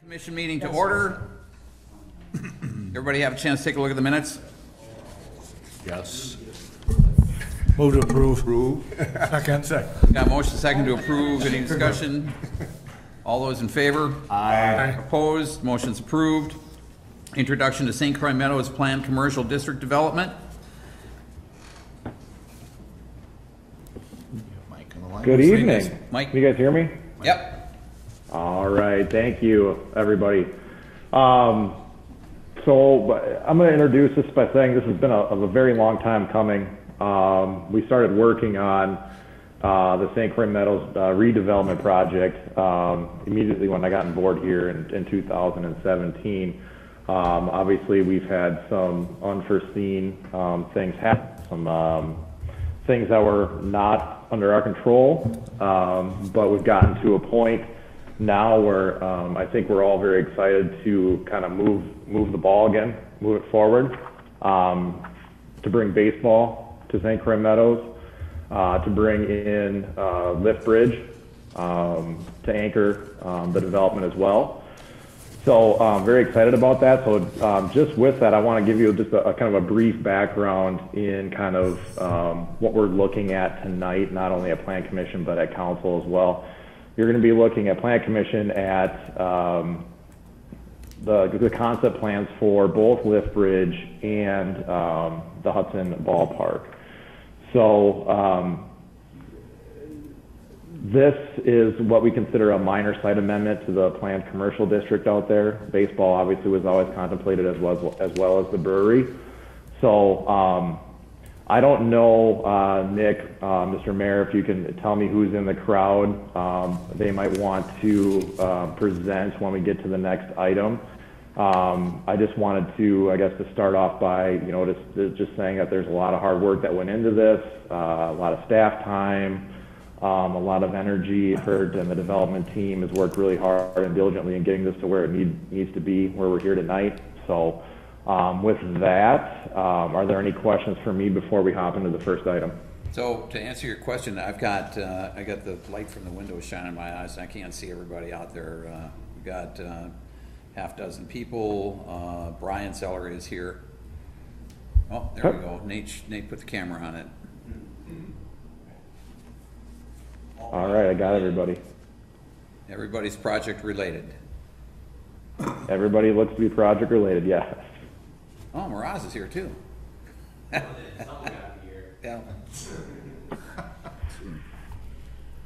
Commission meeting to order. Everybody have a chance to take a look at the minutes? Yes. Move to approve. Second. Got a motion second to approve. Any discussion? All those in favor? Aye. Opposed? Motion's approved. Introduction to St. Croix Meadows Planned Commercial District Development. Mike on the line. Good evening. Mike? Can you guys hear me? Yep. All right. Thank you, everybody. So I'm going to introduce this by saying this has been a very long time coming. We started working on the St. Croix Meadows redevelopment project immediately when I got on board here in 2017. Obviously, we've had some unforeseen things happen, some things that were not under our control, but we've gotten to a point now where I think we're all very excited to kind of move the ball again, move it forward, to bring baseball to St. Croix Meadows, to bring in Lift Bridge to anchor the development as well. So I'm very excited about that. So just with that, I want to give you just a kind of a brief background in kind of what we're looking at tonight, not only at Plan Commission, but at Council as well. You're going to be looking at Plan Commission at the concept plans for both Lift Bridge and the Hudson ballpark. So this is what we consider a minor site amendment to the planned commercial district out there. Baseball obviously was always contemplated as well as the brewery. So I don't know, Nick, Mr. Mayor, if you can tell me who's in the crowd. They might want to present when we get to the next item. I just wanted to, I guess, to start off by, just saying that there's a lot of hard work that went into this, a lot of staff time, a lot of energy effort, and the development team has worked really hard and diligently in getting this to where it needs to be, where we're here tonight. So with that, are there any questions for me before we hop into the first item? So to answer your question, I got the light from the window shining in my eyes, and I can't see everybody out there. We've got half dozen people. Brian Seller is here. Oh, there we go. Nate put the camera on it. All right, I got everybody. Everybody's project related. Everybody looks to be project related, yes. Oh, Miraz is here too. Yeah.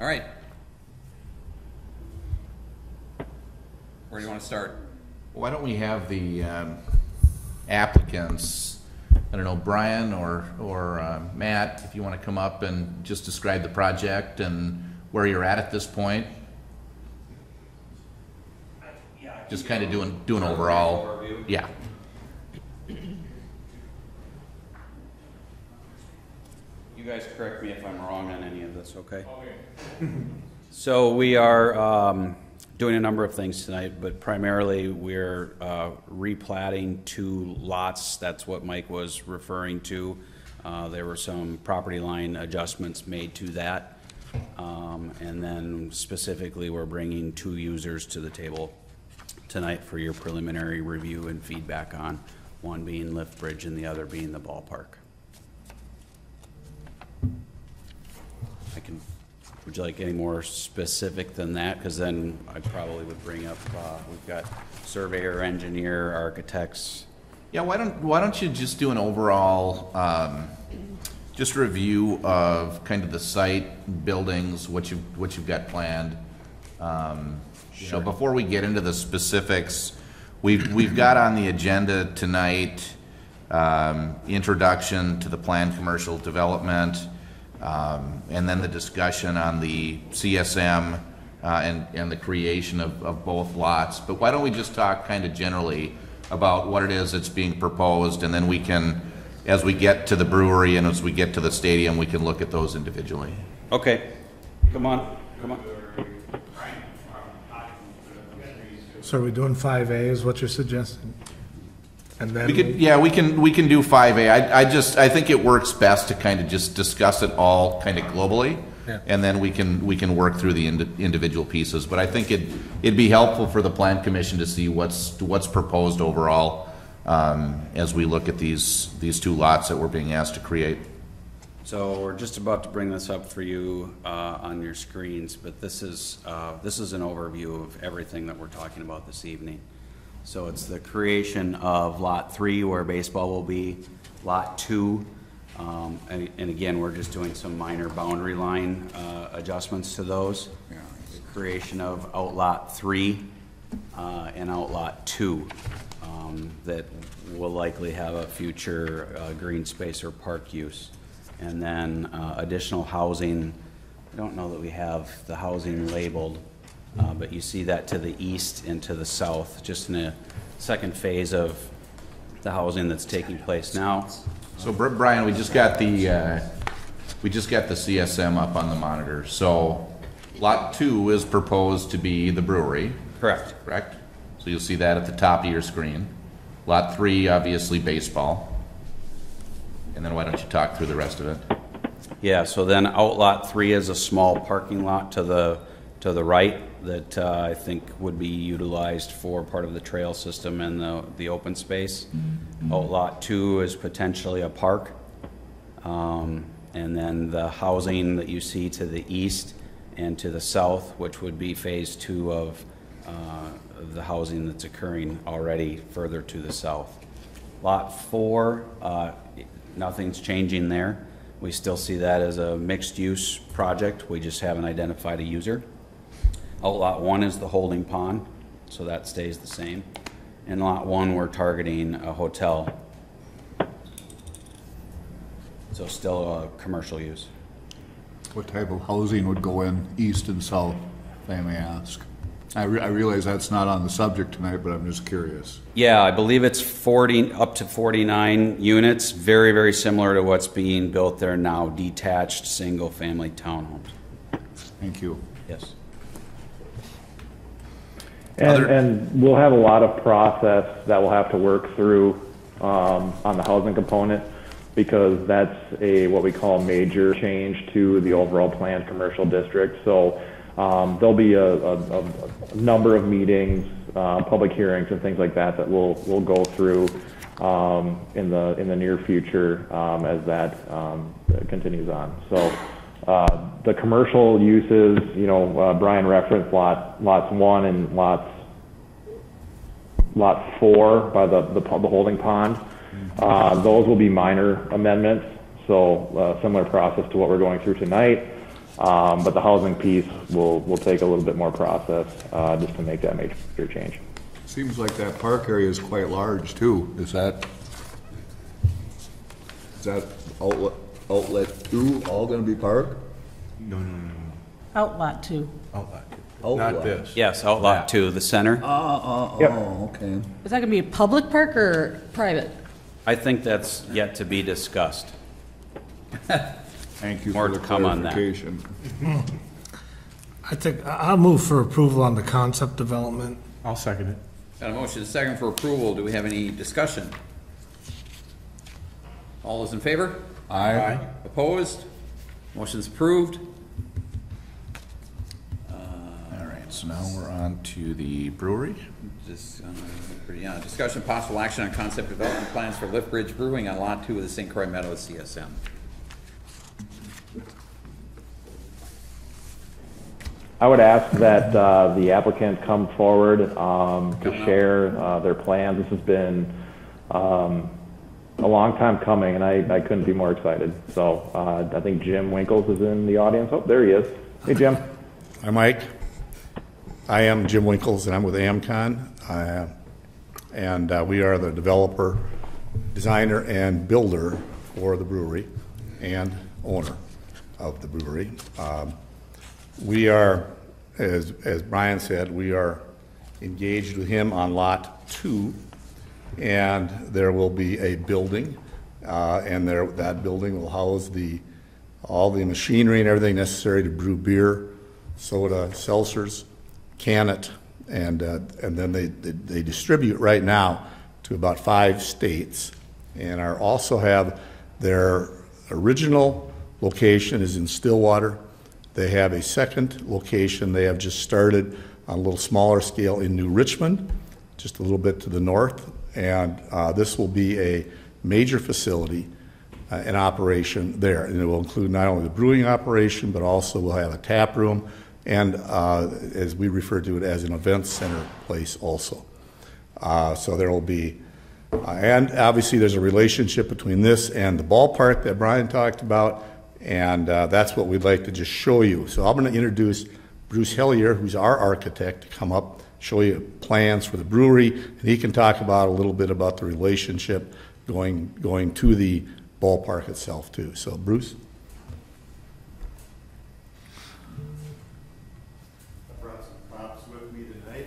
All right. Where do you want to start? Why don't we have the applicants, I don't know, Brian or Matt, if you want to come up and just describe the project and where you're at this point. Just kind of doing overall. Yeah. You guys correct me if I'm wrong on any of this, okay? So we are doing a number of things tonight, but primarily we're replatting 2 lots. That's what Mike was referring to. There were some property line adjustments made to that. And then specifically we're bringing 2 users to the table tonight for your preliminary review and feedback on, one being Lift Bridge and the other being the ballpark. Would you like any more specific than that? Because then I probably would bring up, we've got surveyor, engineer, architects. Yeah, why don't you just do an overall just review of kind of the site, buildings, what you've got planned. Sure. Before we get into the specifics, we've got on the agenda tonight introduction to the planned commercial development, and then the discussion on the CSM and the creation of both lots. But why don't we just talk kind of generally about what it is that's being proposed, and then we can, as we get to the brewery and as we get to the stadium, we can look at those individually. Okay, come on. So are we doing 5A is what you're suggesting? And then we can do 5A. I think it works best to kind of just discuss it all kind of globally. and then we can work through the individual pieces. But I think it'd be helpful for the Plan Commission to see what's proposed overall as we look at these two lots that we're being asked to create. So we're just about to bring this up for you on your screens, but this is an overview of everything that we're talking about this evening. So it's the creation of Lot 3 where baseball will be, Lot 2, and again, we're just doing some minor boundary line adjustments to those. The creation of Outlot 3 and Outlot 2 that will likely have a future green space or park use. And then additional housing. I don't know that we have the housing labeled, but you see that to the east and to the south, just in a second phase of the housing that's taking place now. So Brian, we just got the CSM up on the monitor. So Lot 2 is proposed to be the brewery. Correct. Correct? So you'll see that at the top of your screen. Lot 3, obviously baseball. And then why don't you talk through the rest of it? Yeah, so then Outlot 3 is a small parking lot to the right that I think would be utilized for part of the trail system and the open space. Outlot 2 is potentially a park. And then the housing that you see to the east and to the south, which would be phase 2 of the housing that's occurring already further to the south. Lot 4, nothing's changing there. We still see that as a mixed-use project. We just haven't identified a user. Outlot 1 is the holding pond, so that stays the same. In Lot 1, we're targeting a hotel. So still a commercial use. What type of housing would go in east and south, if I may ask? I realize that's not on the subject tonight, but I'm just curious. Yeah, I believe it's 40 up to 49 units, very, very similar to what's being built there now, detached single-family townhomes. Thank you. Yes. And we'll have a lot of process that we'll have to work through on the housing component, because that's what we call a major change to the overall planned commercial district. So there'll be a number of meetings, public hearings, and things like that we'll go through in the near future as that continues on. So the commercial uses, Brian referenced lots 1 and lot 4 by the holding pond. Those will be minor amendments, so similar process to what we're going through tonight. But the housing piece will take a little bit more process just to make that major change. Seems like that park area is quite large too. Is that outlet 2 all going to be park? No. Outlot 2. Outlot. Outlot. Not this. Yes, Outlot 2, the center. Yep. Okay. Is that going to be a public park or private? I think that's yet to be discussed. Thank you More for the to come on that. clarification. I think I'll move for approval on the concept development. I'll second it. Got a motion, second for approval. Do we have any discussion? All those in favor? Aye. Opposed? Motion's approved. All right, so now we're on to the brewery. Discussion possible action on concept development plans for Lift Bridge Brewing on Lot 2 of the St. Croix Meadows CSM. I would ask that the applicant come forward to share their plans. This has been a long time coming, and I couldn't be more excited. So I think Jim Winkles is in the audience. Oh, there he is. Hey, Jim. Hi, Mike. I am Jim Winkles, and I'm with Amcon. And we are the developer, designer, and builder for the brewery and owner of the brewery. We are, as Brian said, we are engaged with him on Lot 2, and there will be a building, and that building will house all the machinery and everything necessary to brew beer, soda, seltzers, can it, and then they distribute right now to about 5 states, and also have their original location is in Stillwater, They have a second location they have just started on a little smaller scale in New Richmond, just a little bit to the north, and this will be a major facility in operation there, and it will include not only the brewing operation, but also we'll have a tap room, and as we refer to it, as an event center place also. So there will be, and obviously there's a relationship between this and the ballpark that Brian talked about, and that's what we'd like to just show you. So I'm going to introduce Bruce Hellier, who's our architect, to come up, show you plans for the brewery, and he can talk about a little bit about the relationship going to the ballpark itself too. So Bruce? I brought some props with me tonight.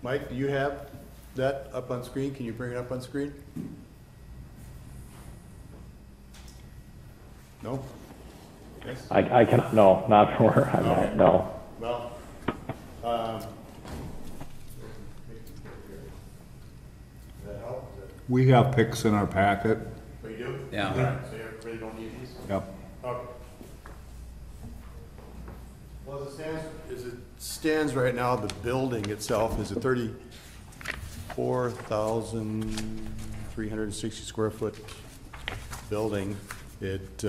Mike, do you have that up on screen? Can you bring it up on screen? No? Yes? I cannot, no, not for where I'm at, no. Well, that help? We have pics in our packet. Oh, you do? Yeah. All right, so you really don't need these? Yep. Okay. Well, as it stands right now, the building itself is a 34,360 square foot building. It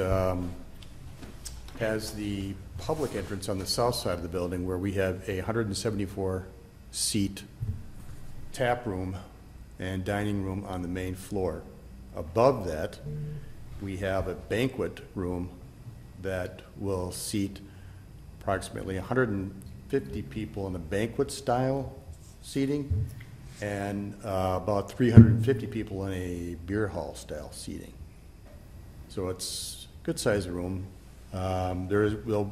has the public entrance on the south side of the building where we have a 174 seat tap room and dining room on the main floor. Above that, we have a banquet room that will seat approximately 150 people in the banquet style seating and about 350 people in a beer hall style seating. So it's a good sized room. We're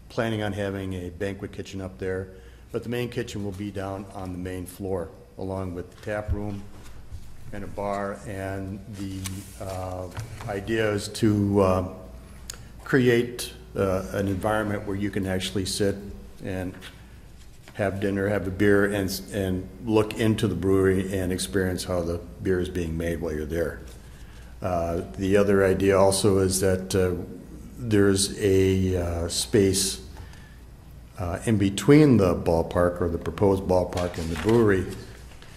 planning on having a banquet kitchen up there, but the main kitchen will be down on the main floor, along with the tap room and a bar. And the idea is to create an environment where you can actually sit and have dinner, have a beer, and look into the brewery and experience how the beer is being made while you're there. The other idea also is that there's a space in between the ballpark, or the proposed ballpark, and the brewery,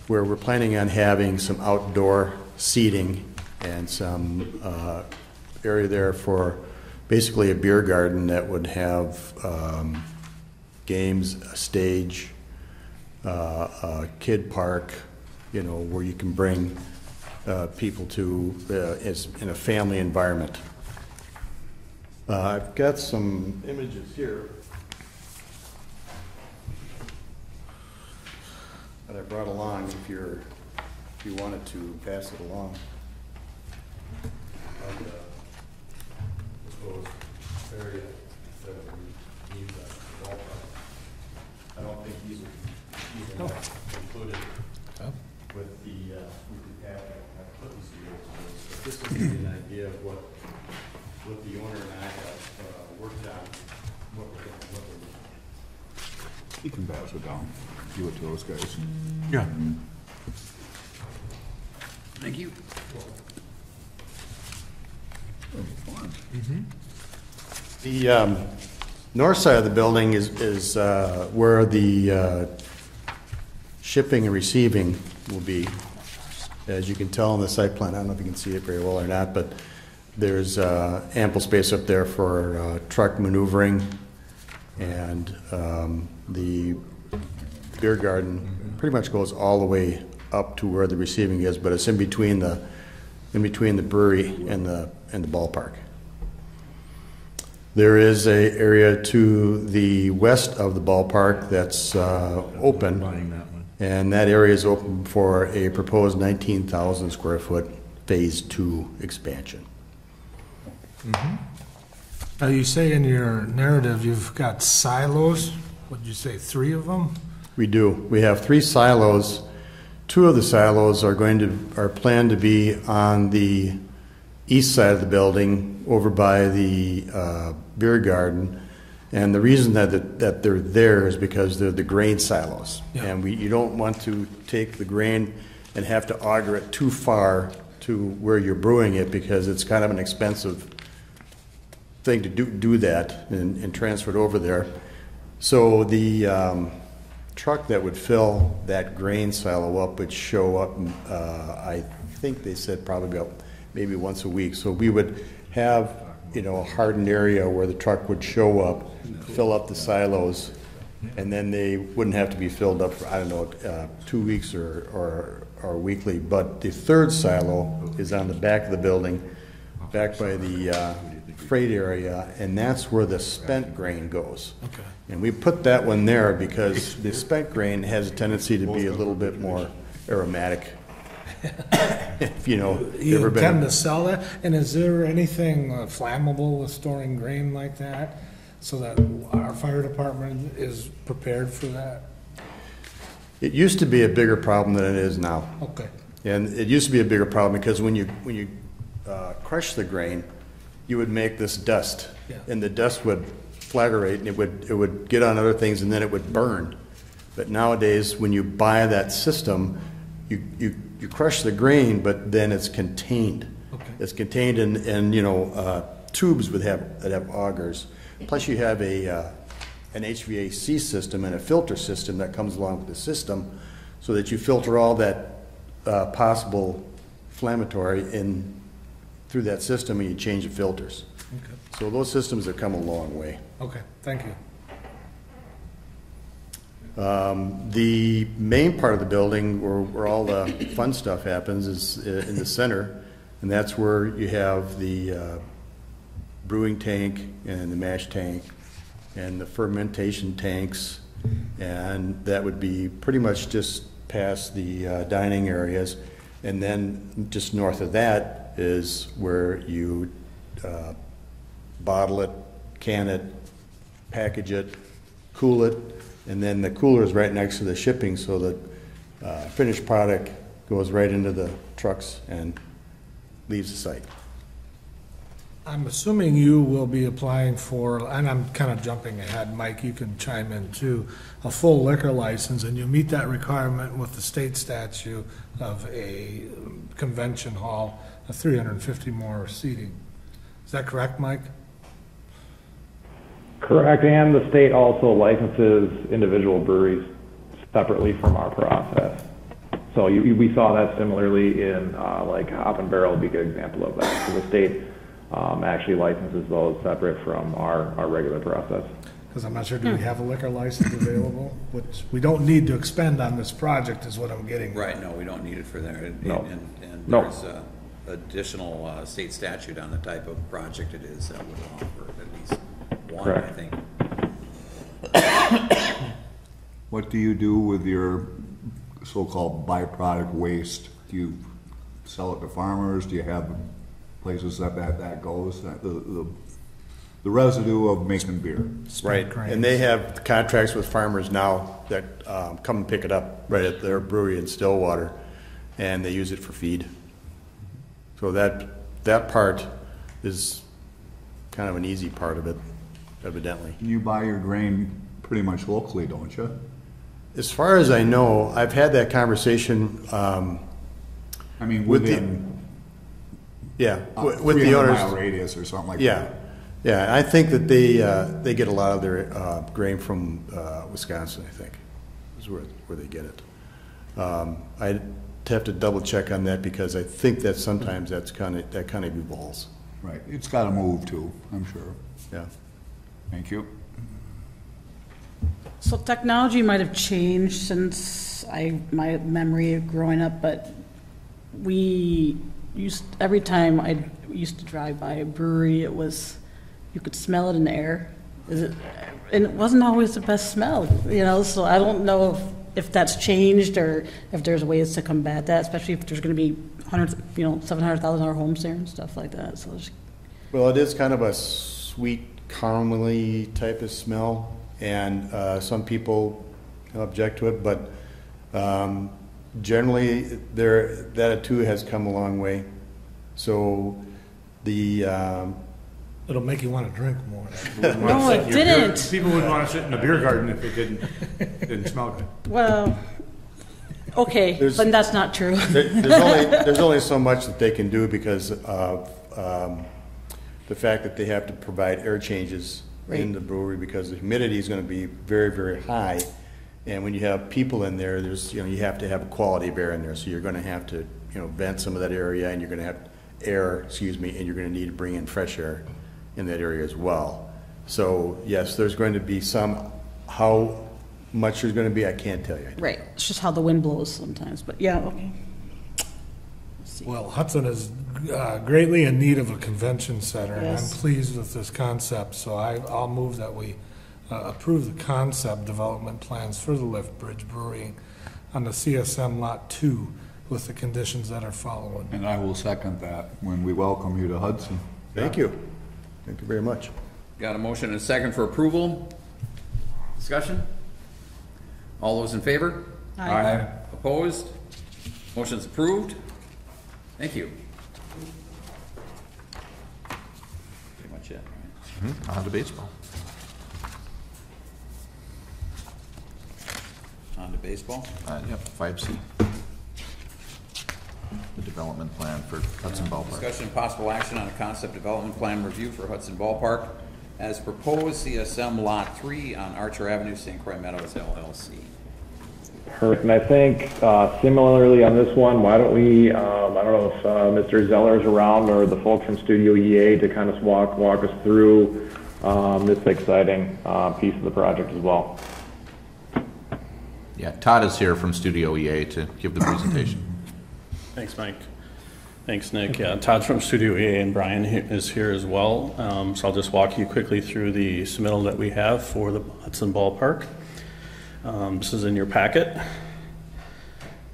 where we're planning on having some outdoor seating and some area there for basically a beer garden that would have games, a stage, a kid park, you know, where you can bring people to as in a family environment. I've got some images here that I brought along if you wanted to pass it along. And, proposed area that we need ballpark. I don't think these are included with the packet. I put these together, but this gives you an idea of what the owner and I have worked on. What we're doing. You can pass it down. Give it to those guys. Yeah. Thank you. The north side of the building is where the shipping and receiving will be. As you can tell in the site plan, I don't know if you can see it very well or not, but there's ample space up there for truck maneuvering, and the beer garden pretty much goes all the way up to where the receiving is, but it's in between the brewery and the ballpark. There is a area to the west of the ballpark that's open, and that area is open for a proposed 19,000 square foot phase 2 expansion. Now, you say in your narrative you've got silos. Would you say 3 of them? We do. We have 3 silos. 2 of the silos are planned to be on the east side of the building, over by the beer garden. And the reason that they're there is because they're the grain silos. Yeah. And you don't want to take the grain and have to auger it too far to where you're brewing it, because it's kind of an expensive thing to do that and transfer it over there. So the truck that would fill that grain silo up would show up, I think they said probably about maybe once a week. So we would have, a hardened area where the truck would show up, fill up the silos, and then they wouldn't have to be filled up for, 2 weeks or weekly. But the third silo is on the back of the building, back by the freight area, and that's where the spent grain goes. Okay. And we put that one there because the spent grain has a tendency to be a little bit more aromatic. If You ever been- intend to sell that? And is there anything flammable with storing grain like that? So that our fire department is prepared for that? It used to be a bigger problem than it is now. Okay. And it used to be a bigger problem because when you crush the grain, you would make this dust. Yeah. And the dust would flagellate and it would get on other things and then it would burn. But nowadays, when you buy that system, you crush the grain, but then it's contained. Okay. It's contained in tubes that have augers. Plus, you have an HVAC system and a filter system that comes along with the system, so that you filter all that possible inflammatory in through that system, and you change the filters. Okay. So those systems have come a long way. Okay, thank you. The main part of the building where all the fun stuff happens is in the center, and that's where you have the brewing tank and the mash tank and the fermentation tanks, and that would be pretty much just past the dining areas. And then just north of that is where you bottle it, can it, package it, cool it, and then the cooler is right next to the shipping, so the finished product goes right into the trucks and leaves the site. I'm assuming you will be applying for, and I'm kind of jumping ahead, Mike, you can chime in too, a full liquor license, and you meet that requirement with the state statute of a convention hall of 350 more seating. Is that correct, Mike? Correct, and the state also licenses individual breweries separately from our process. So we saw that similarly in like Hop and Barrel would be a good example of that. So the state actually licenses those separate from our regular process. Because I'm not sure, do we have a liquor license available? Which we don't need to expend on this project is what I'm getting at. Right, no, we don't need it for there. No. And No. there's additional state statute on the type of project it is that would offer at least one, I Correct. think. What do you do with your so-called byproduct waste? Do you sell it to farmers? Do you have places that goes? The residue of making beer. Right, and they have contracts with farmers now that come and pick it up right at their brewery in Stillwater, and they use it for feed. So that part is kind of an easy part of it, evidently. You buy your grain pretty much locally, don't you? As far as I know, I've had that conversation. I mean, With the- within with the owners. 300-mile radius or something like Yeah, that. yeah. I think that they get a lot of their grain from Wisconsin. I think is where they get it. I'd have to double check on that because I think that sometimes that kind of evolves. Right. It's got to move too, I'm sure. Yeah. Thank you. So technology might have changed since my memory of growing up, but every time I used to drive by a brewery, you could smell it in the air. And it wasn't always the best smell, so I don't know if that's changed or if there's ways to combat that, especially if there's going to be 700,000 homes there and stuff like that. So Well, it is kind of a sweet, caramely type of smell, and some people object to it, but generally, that too has come a long way. So It'll make you want to drink more. no, it didn't. People wouldn't want to sit in a beer garden if it didn't smell good. Well, okay, but that's not true. there's only so much that they can do because of the fact that they have to provide air changes in the brewery because the humidity is going to be very, very high. And when you have people in there, there's, you have to have a quality of air in there. So you're going to have to, vent some of that area, and you're going to have air, and you're going to need to bring in fresh air in that area as well. So yes, there's going to be some, how much there's going to be, I can't tell you. Right, it's just how the wind blows sometimes, but yeah, okay. Well, Hudson is greatly in need of a convention center, and I'm Yes. pleased with this concept, so I'll move that we approve the concept development plans for the Lift Bridge Brewery on the CSM Lot 2 with the conditions that are following. And I will second that when we welcome you to Hudson. Thank you. Thank you very much. Got a motion and a second for approval. Discussion? All those in favor? Aye. Opposed? Motion's approved. Thank you. Pretty much it, right? On to baseball. On to baseball. Yep, 5C. The development plan for Hudson Ballpark. Discussion and possible action on a concept development plan review for Hudson Ballpark as proposed, CSM Lot 3 on Archer Avenue, St. Croix Meadows, LLC. Perfect. And I think similarly on this one, why don't we, I don't know if Mr. Zeller's around or the folks from Studio EA to kind of walk us through this exciting piece of the project as well. Yeah, Todd is here from Studio EA to give the presentation. Thanks, Mike. Thanks, Nick. Yeah, Todd from Studio EA and Brian is here as well. So I'll just walk you quickly through the submittal that we have for the Hudson Ballpark. This is in your packet.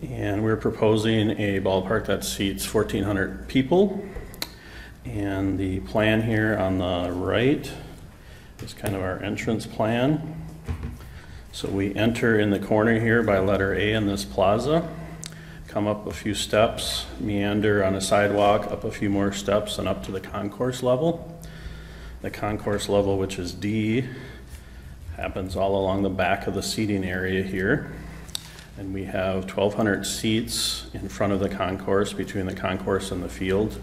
And we're proposing a ballpark that seats 1,400 people. And the plan here on the right is kind of our entrance plan. So we enter in the corner here by letter A in this plaza, come up a few steps, meander on a sidewalk, up a few more steps, and up to the concourse level. The concourse level, which is D, happens all along the back of the seating area here. And we have 1,200 seats in front of the concourse, between the concourse and the field.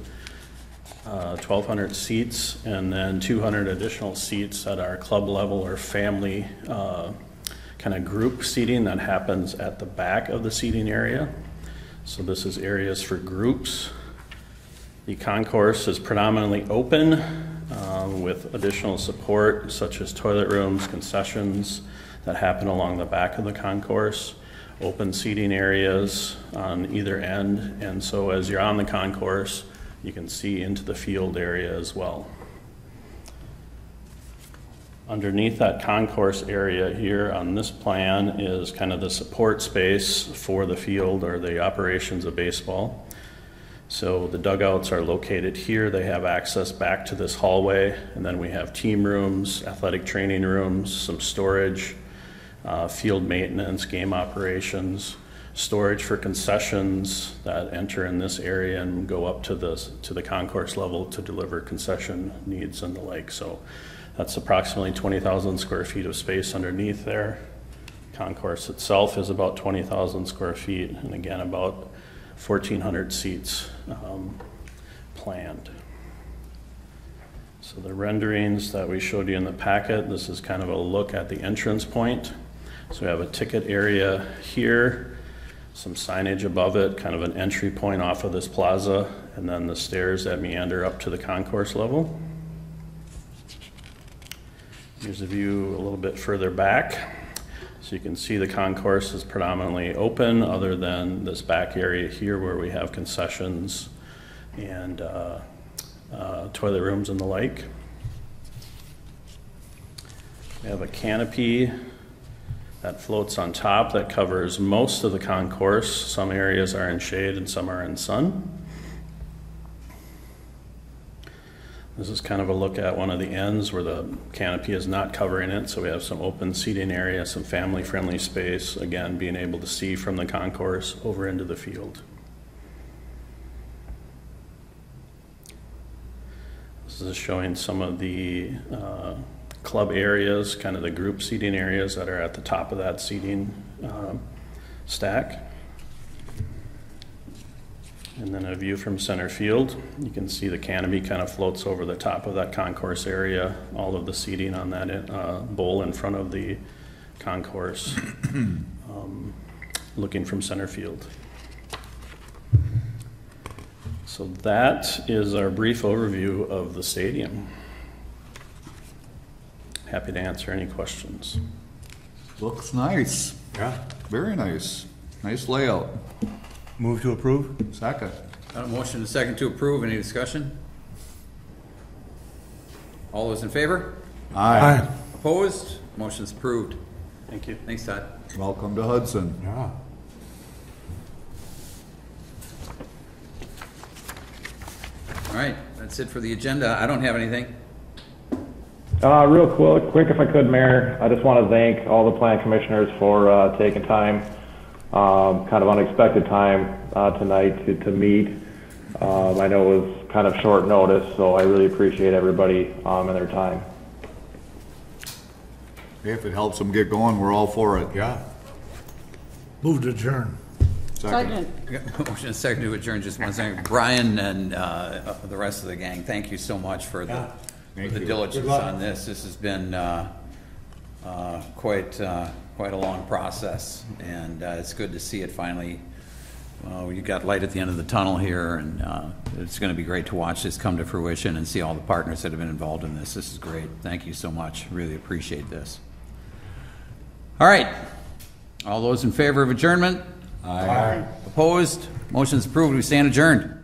1,200 seats, and then 200 additional seats at our club level or family kind of group seating that happens at the back of the seating area. So this is areas for groups. The concourse is predominantly open with additional support such as toilet rooms, concessions that happen along the back of the concourse, open seating areas on either end, and so as you're on the concourse, you can see into the field area as well. Underneath that concourse area here on this plan is kind of the support space for the field or the operations of baseball. So the dugouts are located here. They have access back to this hallway, and then we have team rooms, athletic training rooms, some storage, field maintenance, game operations, storage for concessions that enter in this area and go up to the concourse level to deliver concession needs and the like. So that's approximately 20,000 square feet of space underneath there. Concourse itself is about 20,000 square feet, and again, about 1,400 seats planned. So the renderings that we showed you in the packet, this is kind of a look at the entrance point. So we have a ticket area here, some signage above it, kind of an entry point off of this plaza, and then the stairs that meander up to the concourse level. Here's a view a little bit further back. So you can see the concourse is predominantly open other than this back area here where we have concessions and toilet rooms and the like. We have a canopy that floats on top that covers most of the concourse. Some areas are in shade and some are in sun. This is kind of a look at one of the ends where the canopy is not covering it, so we have some open seating area, some family-friendly space, again, being able to see from the concourse over into the field. This is showing some of the club areas, kind of the group seating areas that are at the top of that seating stack. And then a view from center field. You can see the canopy kind of floats over the top of that concourse area, all of the seating on that bowl in front of the concourse, looking from center field. So that is our brief overview of the stadium. Happy to answer any questions. Looks nice. Yeah. Very nice. Nice layout. Move to approve? Second. Got a motion and a second to approve. Any discussion? All those in favor? Aye. Opposed? Motion's approved. Thank you. Thanks, Todd. Welcome to Hudson. Yeah. All right, that's it for the agenda. I don't have anything. Real quick, if I could, Mayor, I just want to thank all the plan commissioners for taking time, kind of unexpected time tonight to meet. I know it was kind of short notice, so I really appreciate everybody and their time. If it helps them get going, we're all for it. Yeah. Move to adjourn. Second. I got a motion and a second to adjourn. Just one second. Brian and the rest of the gang, thank you so much for the diligence on this. This has been quite a long process, and it's good to see it finally. You got light at the end of the tunnel here, and it's going to be great to watch this come to fruition and see all the partners that have been involved in this. This is great. Thank you so much. Really appreciate this. All right. All those in favor of adjournment? Aye. Opposed? Motion's approved. We stand adjourned.